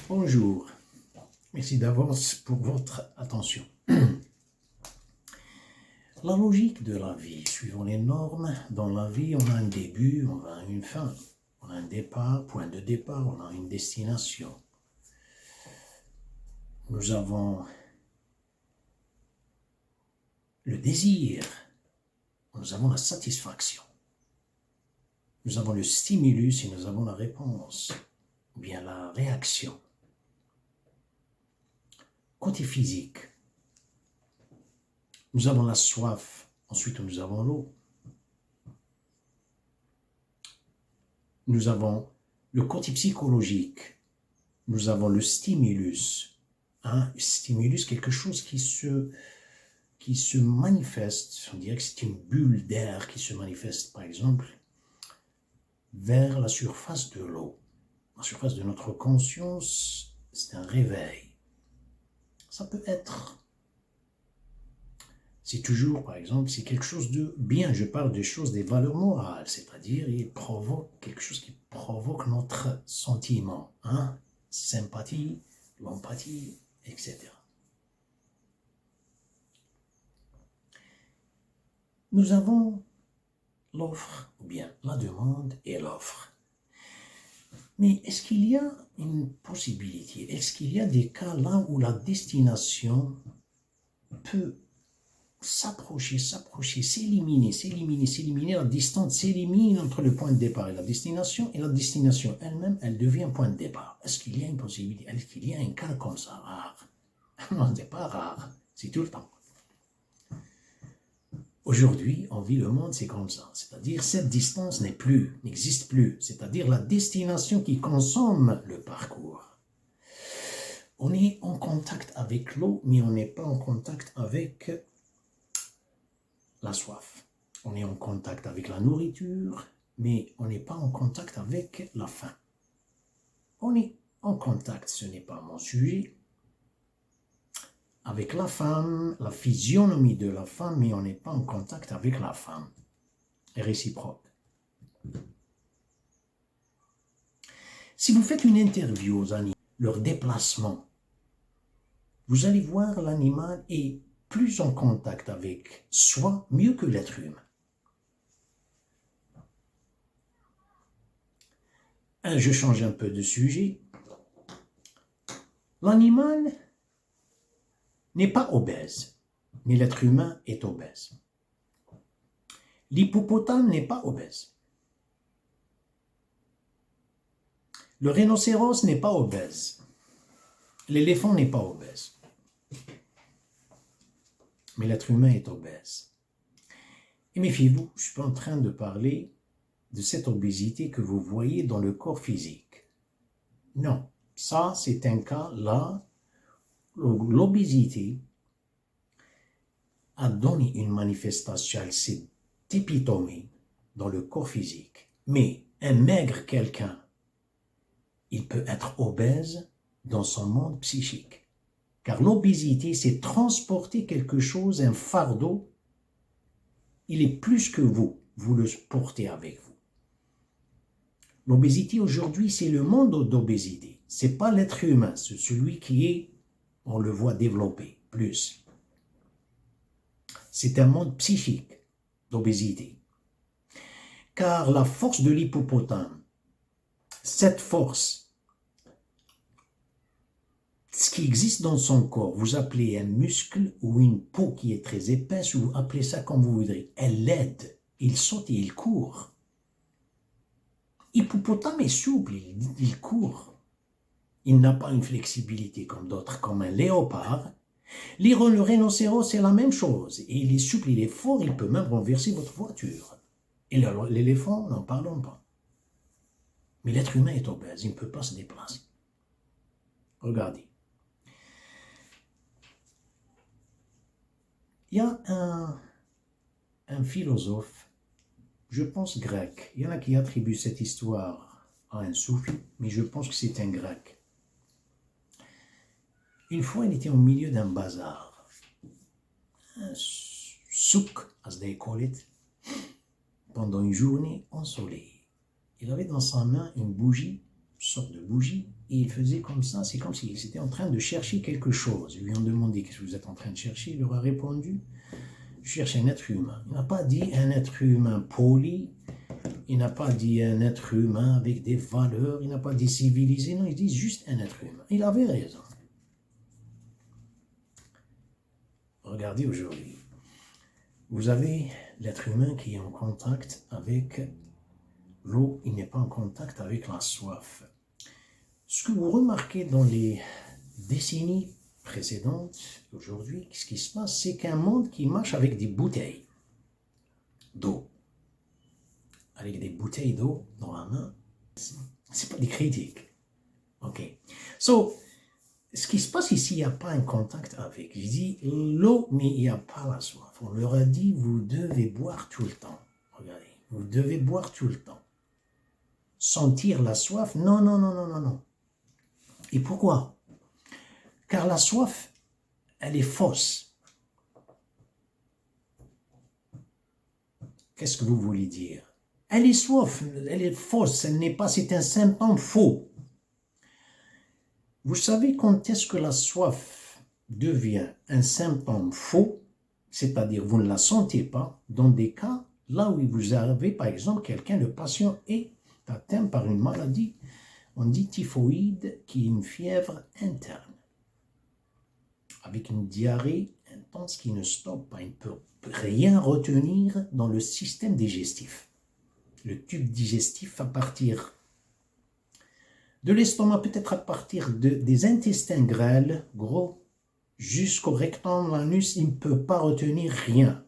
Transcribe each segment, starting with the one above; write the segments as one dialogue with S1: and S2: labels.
S1: Bonjour, merci d'avance pour votre attention. La logique de la vie, suivant les normes, dans la vie, on a un début, on a une fin, on a un départ, point de départ, on a une destination. Nous avons le désir, nous avons la satisfaction, nous avons le stimulus et nous avons la réponse, ou bien la réaction. Côté physique, nous avons la soif, ensuite nous avons l'eau. Nous avons le côté psychologique, nous avons le stimulus. Stimulus, quelque chose qui se manifeste, on dirait que c'est une bulle d'air qui se manifeste, par exemple, vers la surface de l'eau. La surface de notre conscience, c'est un réveil. Ça peut être, c'est toujours, par exemple, c'est quelque chose de bien, je parle des choses, des valeurs morales, c'est-à-dire, il provoque quelque chose qui provoque notre sentiment, sympathie, l'empathie, etc. Nous avons l'offre, ou bien la demande et l'offre. Mais est-ce qu'il y a une possibilité, est-ce qu'il y a des cas là où la destination peut s'approcher, s'éliminer, la distance s'élimine entre le point de départ et la destination elle-même, elle devient point de départ. Est-ce qu'il y a une possibilité, est-ce qu'il y a un cas comme ça rare? Non, c'est pas rare, c'est tout le temps. Aujourd'hui, on vit le monde, c'est comme ça. C'est-à-dire, cette distance n'existe plus. C'est-à-dire, la destination qui consomme le parcours. On est en contact avec l'eau, mais on n'est pas en contact avec la soif. On est en contact avec la nourriture, mais on n'est pas en contact avec la faim. On est en contact, ce n'est pas mon sujet, avec la femme, la physionomie de la femme, mais on n'est pas en contact avec la femme. Réciproque. Si vous faites une interview aux animaux, leur déplacement, vous allez voir l'animal est plus en contact avec soi, mieux que l'être humain. Je change un peu de sujet. L'animal n'est pas obèse, mais l'être humain est obèse. L'hippopotame n'est pas obèse. Le rhinocéros n'est pas obèse. L'éléphant n'est pas obèse. Mais l'être humain est obèse. Et méfiez-vous, je ne suis pas en train de parler de cette obésité que vous voyez dans le corps physique. Non, ça c'est un cas là, l'obésité a donné une manifestation, elle s'est épitomée dans le corps physique. Mais un maigre quelqu'un, il peut être obèse dans son monde psychique. Car l'obésité, c'est transporter quelque chose, un fardeau. Il est plus que vous le portez avec vous. L'obésité aujourd'hui, c'est le monde d'obésité. Ce n'est pas l'être humain, c'est celui qui est, on le voit développer plus. C'est un monde psychique d'obésité. Car la force de l'hippopotame, cette force, ce qui existe dans son corps, vous appelez un muscle ou une peau qui est très épaisse, ou vous appelez ça comme vous voudrez, elle l'aide, il saute et il court. Hippopotame est souple, il court. Il n'a pas une flexibilité comme d'autres, comme un léopard. Le rhinocéros, c'est la même chose. Et il est souple, il est fort, il peut même renverser votre voiture. Et l'éléphant, n'en parlons pas. Mais l'être humain est obèse, il ne peut pas se déplacer. Regardez. Il y a un philosophe, je pense grec, il y en a qui attribuent cette histoire à un soufi, mais je pense que c'est un grec. Une fois, il était au milieu d'un bazar, un souk, as they call it, pendant une journée ensoleillée. Il avait dans sa main une bougie sorte de bougie, et il faisait comme ça, c'est comme s'il était en train de chercher quelque chose. Ils lui ont demandé qu'est-ce que vous êtes en train de chercher, il leur a répondu, je cherche un être humain. Il n'a pas dit un être humain poli, il n'a pas dit un être humain avec des valeurs, il n'a pas dit civilisé, non, il dit juste un être humain. Il avait raison. Regardez aujourd'hui, vous avez l'être humain qui est en contact avec l'eau, il n'est pas en contact avec la soif. Ce que vous remarquez dans les décennies précédentes, aujourd'hui, ce qui se passe, c'est qu'un monde qui marche avec des bouteilles d'eau, avec des bouteilles d'eau dans la main, c'est pas des critiques. Ok. So, ce qui se passe ici, il n'y a pas un contact avec. Je dis l'eau, mais il n'y a pas la soif. On leur a dit, vous devez boire tout le temps. Regardez, vous devez boire tout le temps. Sentir la soif, non, non, non, non, non, non. Et pourquoi? Car la soif, elle est fausse. Qu'est-ce que vous voulez dire? Elle est soif, elle est fausse, elle n'est pas, c'est un symptôme faux. Vous savez quand est-ce que la soif devient un symptôme faux, c'est-à-dire vous ne la sentez pas, dans des cas là où vous avez par exemple quelqu'un, le patient est atteint par une maladie, on dit typhoïde, qui est une fièvre interne, avec une diarrhée intense qui ne stoppe pas, il ne peut rien retenir dans le système digestif. Le tube digestif à partir de l'estomac, peut-être à partir des intestins grêles, gros, jusqu'au rectum, l'anus, il ne peut pas retenir rien.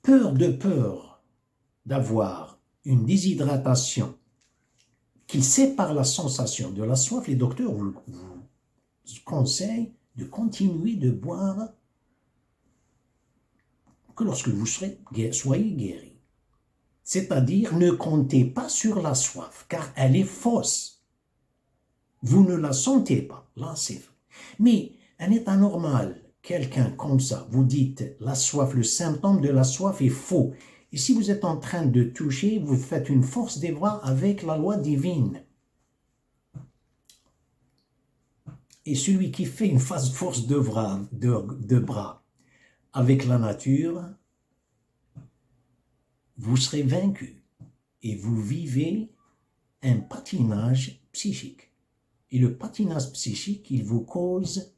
S1: Peur d'avoir une déshydratation qui sépare la sensation de la soif, les docteurs vous conseillent de continuer de boire que lorsque vous soyez guéri. C'est-à-dire, ne comptez pas sur la soif, car elle est fausse. Vous ne la sentez pas, là c'est vrai. Mais un état normal, quelqu'un comme ça, vous dites la soif, le symptôme de la soif est faux. Et si vous êtes en train de toucher, vous faites une force des bras avec la loi divine. Et celui qui fait une force de bras avec la nature, vous serez vaincu et vous vivez un patinage psychique. Et le patinage psychique, il vous cause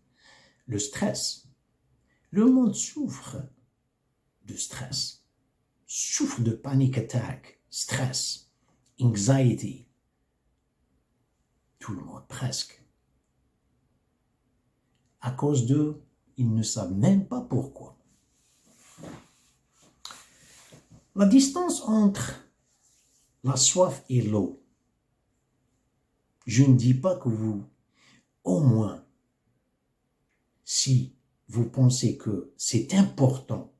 S1: le stress. Le monde souffre de stress, souffre de panic attack, stress, anxiety. Tout le monde, presque. À cause d'eux, ils ne savent même pas pourquoi. La distance entre la soif et l'eau, je ne dis pas que vous, au moins, si vous pensez que c'est important,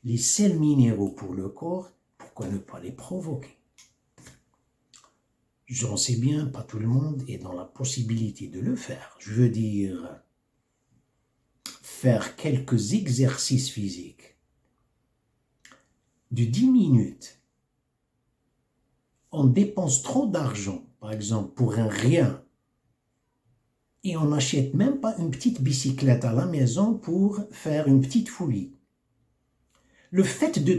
S1: les sels minéraux pour le corps, pourquoi ne pas les provoquer? J'en sais bien, pas tout le monde est dans la possibilité de le faire. Je veux dire, faire quelques exercices physiques de 10 minutes. On dépense trop d'argent, par exemple, pour un rien. Et on n'achète même pas une petite bicyclette à la maison pour faire une petite fouille. Le fait de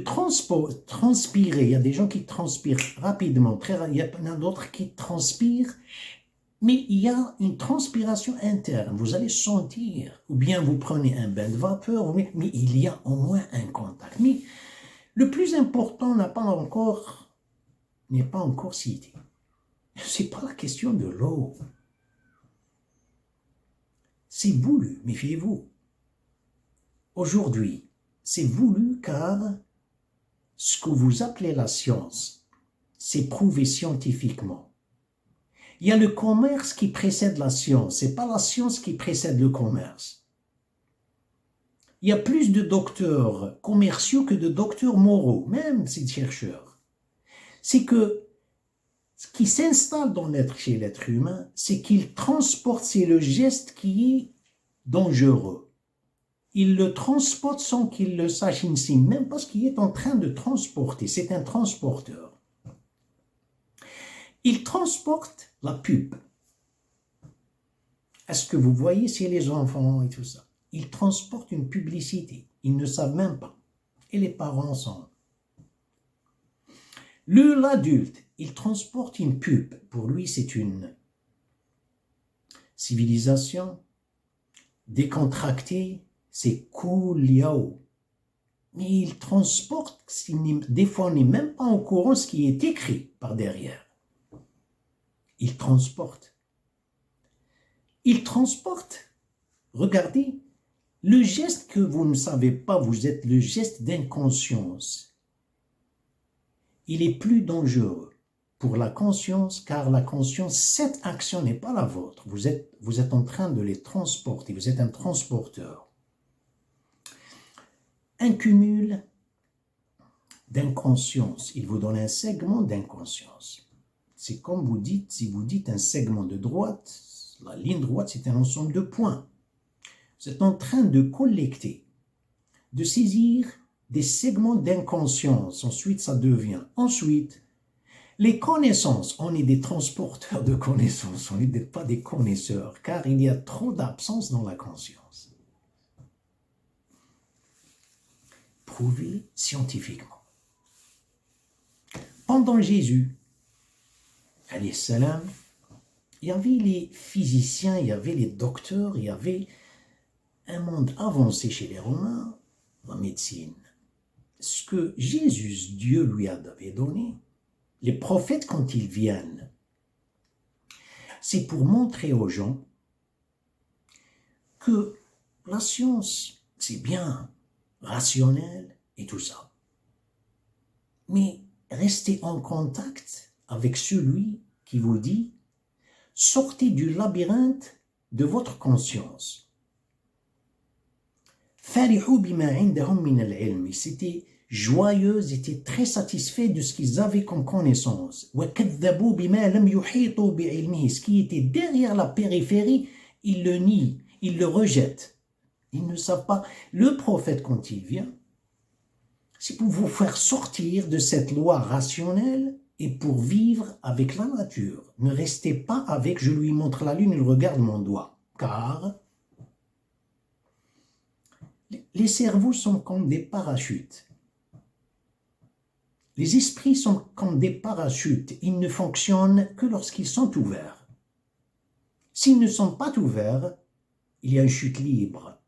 S1: transpirer, il y a des gens qui transpirent rapidement, il y en a d'autres qui transpirent, mais il y a une transpiration interne, vous allez sentir, ou bien vous prenez un bain de vapeur, mais il y a au moins un contact. Mais le plus important n'est pas encore cité. Ce n'est pas la question de l'eau. C'est voulu, méfiez-vous. Aujourd'hui, c'est voulu car ce que vous appelez la science, c'est prouvé scientifiquement. Il y a le commerce qui précède la science, ce n'est pas la science qui précède le commerce. Il y a plus de docteurs commerciaux que de docteurs moraux, même ces chercheurs. C'est que ce qui s'installe chez l'être humain, c'est qu'il transporte, c'est le geste qui est dangereux. Il le transporte sans qu'il le sache ici, même parce qu'il est en train de transporter, c'est un transporteur. Il transporte la pub. Est-ce que vous voyez, c'est les enfants et tout ça. Ils transportent une publicité. Ils ne savent même pas. Et les parents sont. L'adulte, il transporte une pub. Pour lui, c'est une civilisation décontractée. C'est cool, yo. Mais il transporte, des fois on n'est même pas au courant de ce qui est écrit par derrière. Il transporte. Il transporte. Regardez, le geste que vous ne savez pas, vous êtes le geste d'inconscience. Il est plus dangereux pour la conscience, car la conscience, cette action n'est pas la vôtre. Vous êtes en train de les transporter, vous êtes un transporteur. Un cumul d'inconscience, il vous donne un segment d'inconscience. C'est comme vous dites, si vous dites un segment de droite, la ligne droite, c'est un ensemble de points. Vous êtes en train de collecter, de saisir des segments d'inconscience. Ensuite, ça devient. Ensuite, les connaissances. On est des transporteurs de connaissances. On n'est pas des connaisseurs, car il y a trop d'absence dans la conscience. Prouvé scientifiquement. Pendant Jésus, alayhi salam, il y avait les physiciens, il y avait les docteurs, il y avait un monde avancé chez les Romains, la médecine. Ce que Jésus, Dieu, lui avait donné, les prophètes, quand ils viennent, c'est pour montrer aux gens que la science, c'est bien, rationnel et tout ça. Mais restez en contact avec celui qui vous dit « Sortez du labyrinthe de votre conscience ». Ils étaient joyeux, ils étaient très satisfaits de ce qu'ils avaient comme connaissance. Ce qui était derrière la périphérie, ils le nient, ils le rejettent. Ils ne savent pas. Le prophète, quand il vient, c'est pour vous faire sortir de cette loi rationnelle et pour vivre avec la nature. Ne restez pas avec « je lui montre la lune, il regarde mon doigt ». Car les cerveaux sont comme des parachutes. Les esprits sont comme des parachutes. Ils ne fonctionnent que lorsqu'ils sont ouverts. S'ils ne sont pas ouverts, il y a une chute libre.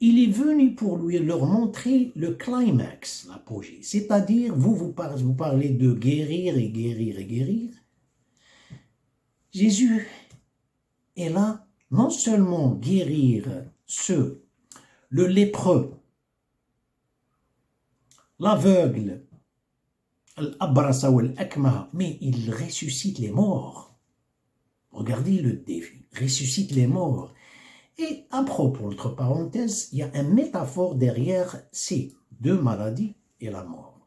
S1: Il est venu pour leur montrer le climax, l'apogée. C'est-à-dire, vous parlez de guérir et guérir et guérir. Jésus est là, non seulement guérir le lépreux, l'aveugle, l'abrasa ou l'akma, mais il ressuscite les morts. Regardez le défi, ressuscite les morts. Et à propos, entre parenthèses, il y a une métaphore derrière ces deux maladies et la mort.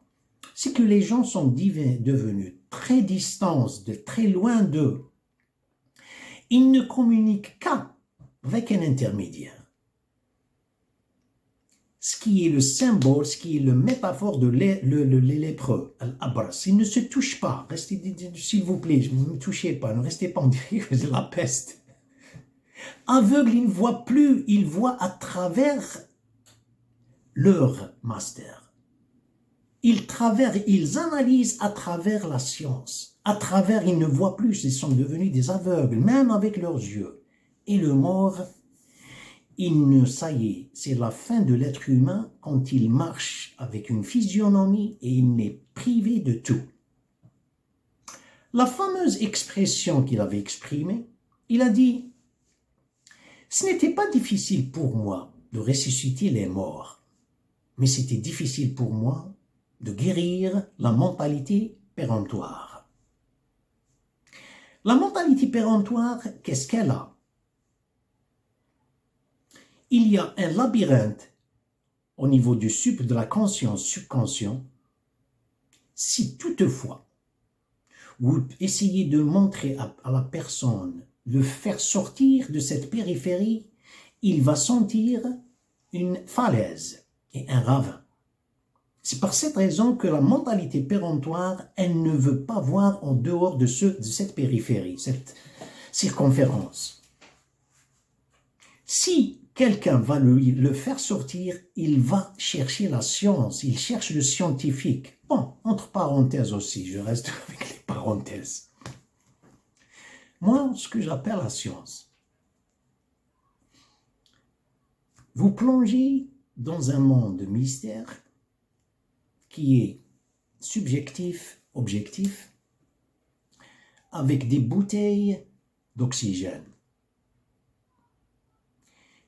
S1: C'est que les gens sont devenus très distants, de très loin d'eux. Ils ne communiquent qu'avec un intermédiaire. Ce qui est le symbole, ce qui est le métaphore de le lépreux, l'abras. Il ne se touche pas. Restez, s'il vous plaît, ne me touchez pas, ne restez pas en direct, c'est la peste. Aveugle, il ne voit plus, il voit à travers leur master. Ils analysent à travers la science. À travers, ils ne voient plus, ils sont devenus des aveugles, même avec leurs yeux. Et le mort, ça y est, c'est la fin de l'être humain quand il marche avec une physionomie et il n'est privé de tout. La fameuse expression qu'il avait exprimée, il a dit « Ce n'était pas difficile pour moi de ressusciter les morts, mais c'était difficile pour moi de guérir la mentalité péremptoire. » La mentalité péremptoire, qu'est-ce qu'elle a? Il y a un labyrinthe au niveau de la conscience subconscient. Si toutefois, vous essayez de montrer à la personne, de faire sortir de cette périphérie, il va sentir une falaise et un ravin. C'est par cette raison que la mentalité péremptoire, elle ne veut pas voir en dehors de cette périphérie, cette circonférence. Si quelqu'un va le faire sortir, il va chercher la science, il cherche le scientifique. Bon, entre parenthèses aussi, je reste avec les parenthèses. Moi, ce que j'appelle la science, vous plongez dans un monde de mystère qui est subjectif, objectif, avec des bouteilles d'oxygène.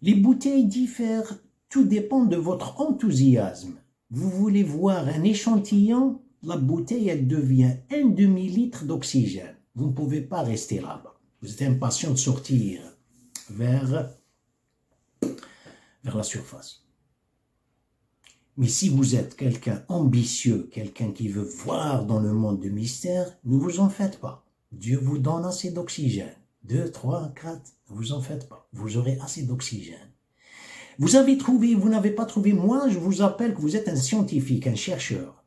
S1: Les bouteilles diffèrent, tout dépend de votre enthousiasme. Vous voulez voir un échantillon, la bouteille, elle devient 1 demi-litre d'oxygène. Vous ne pouvez pas rester là-bas. Vous êtes impatient de sortir vers la surface. Mais si vous êtes quelqu'un ambitieux, quelqu'un qui veut voir dans le monde du mystère, ne vous en faites pas. Dieu vous donne assez d'oxygène. 2, 3, 4, ne vous en faites pas. Vous aurez assez d'oxygène. Vous avez trouvé, vous n'avez pas trouvé, moi je vous appelle que vous êtes un scientifique, un chercheur.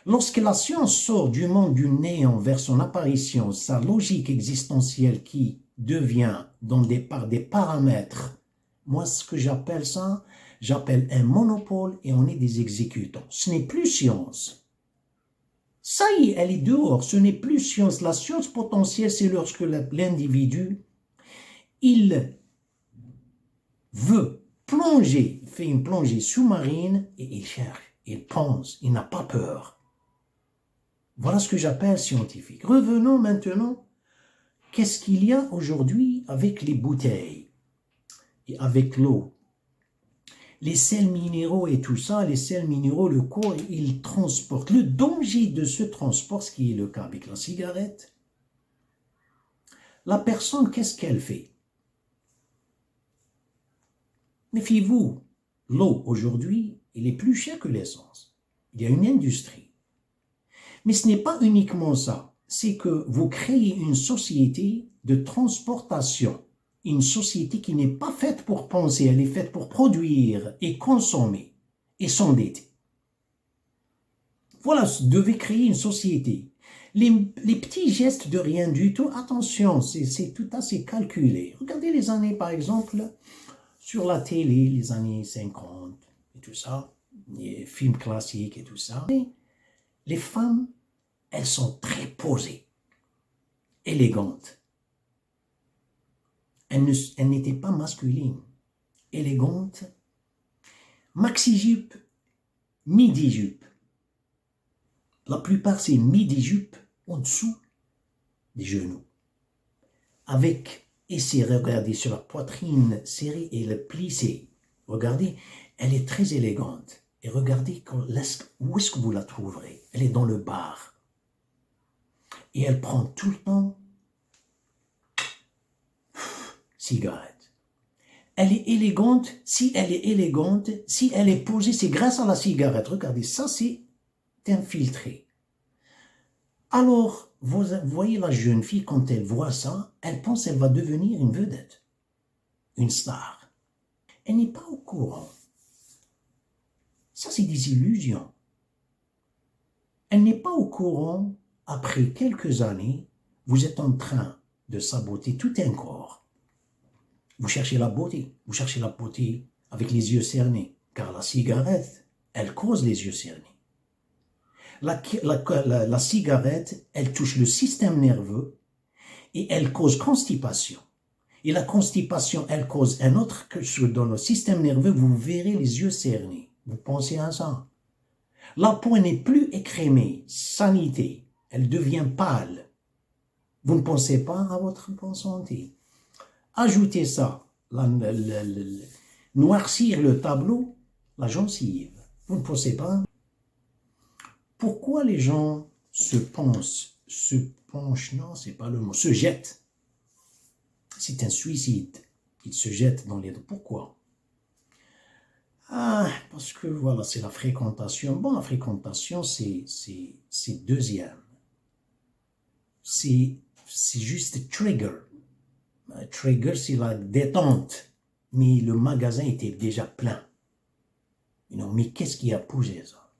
S1: Lorsque la science sort du monde du néant vers son apparition, sa logique existentielle qui devient par des paramètres, moi ce que j'appelle ça, j'appelle un monopole et on est des exécutants. Ce n'est plus science. Ça y est, elle est dehors, ce n'est plus science. La science potentielle, c'est lorsque l'individu, il veut plonger, il fait une plongée sous-marine et il cherche, il pense, il n'a pas peur. Voilà ce que j'appelle scientifique. Revenons maintenant, qu'est-ce qu'il y a aujourd'hui avec les bouteilles et avec l'eau? Les sels minéraux et tout ça, les sels minéraux, le corps, il transporte. Le danger de ce transport, ce qui est le cas avec la cigarette, la personne, qu'est-ce qu'elle fait? Méfiez-vous, l'eau aujourd'hui, elle est plus chère que l'essence. Il y a une industrie. Mais ce n'est pas uniquement ça. C'est que vous créez une société de transportation. Une société qui n'est pas faite pour penser, elle est faite pour produire et consommer et s'endetter. Voilà, vous devez créer une société. Les petits gestes de rien du tout, attention, c'est tout assez calculé. Regardez les années, par exemple, sur la télé, les années 50 et tout ça, les films classiques et tout ça. Les femmes, elles sont très posées, élégantes. Elle n'était pas masculine, élégante, maxi-jupe, midi-jupe. La plupart, c'est midi-jupe en dessous des genoux. Avec, regardez sur la poitrine serrée et le plissé. Regardez, elle est très élégante. Et regardez où est-ce que vous la trouverez. Elle est dans le bar. Et elle prend tout le temps cigarette. Elle est élégante. Si elle est élégante, si elle est posée, c'est grâce à la cigarette. Regardez, ça c'est infiltré. Alors, vous voyez la jeune fille, quand elle voit ça, elle pense qu'elle va devenir une vedette, une star. Elle n'est pas au courant. Ça, c'est des illusions. Elle n'est pas au courant, après quelques années, vous êtes en train de saboter tout un corps. Vous cherchez la beauté avec les yeux cernés, car la cigarette, elle cause les yeux cernés. La cigarette, elle touche le système nerveux et elle cause constipation. Et la constipation, elle cause un autre chose dans le système nerveux, vous verrez les yeux cernés. Vous pensez à ça. La peau n'est plus écrémée, sanité, elle devient pâle. Vous ne pensez pas à votre bonne santé. Ajoutez ça, noircir le tableau, la gencive. Vous ne pensez pas? Pourquoi les gens se penchent, non, c'est pas le mot, se jettent? C'est un suicide. Ils se jettent dans les... Pourquoi? Ah, parce que voilà, c'est la fréquentation. Bon, la fréquentation, c'est deuxième. C'est juste trigger. Trigger, c'est la détente. Mais le magasin était déjà plein. Non, mais qu'est-ce qui a posé ça?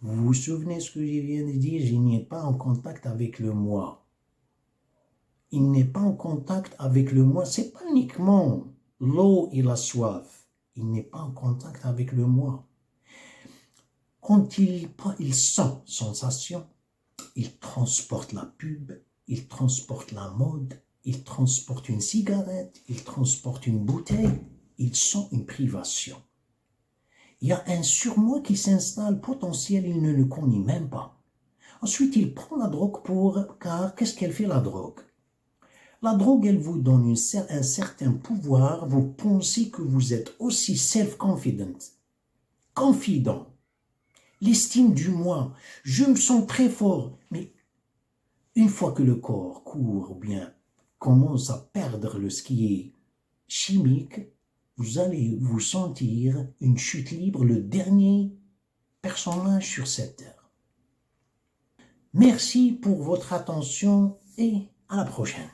S1: Vous vous souvenez ce que je viens de dire? Il n'est pas en contact avec le moi. Il n'est pas en contact avec le moi. C'est pas uniquement l'eau et la soif. Il n'est pas en contact avec le moi. Quand il sent sensation, il transporte la pub, il transporte la mode, il transporte une cigarette, il transporte une bouteille, il sent une privation. Il y a un surmoi qui s'installe potentiel, il ne le connaît même pas. Ensuite, il prend la drogue car qu'est-ce qu'elle fait la drogue? La drogue, elle vous donne un certain pouvoir, vous pensez que vous êtes aussi self-confident, confident, l'estime du moi, je me sens très fort, mais une fois que le corps court ou bien commence à perdre ce qui est chimique, vous allez vous sentir une chute libre, le dernier personnage sur cette terre. Merci pour votre attention et à la prochaine.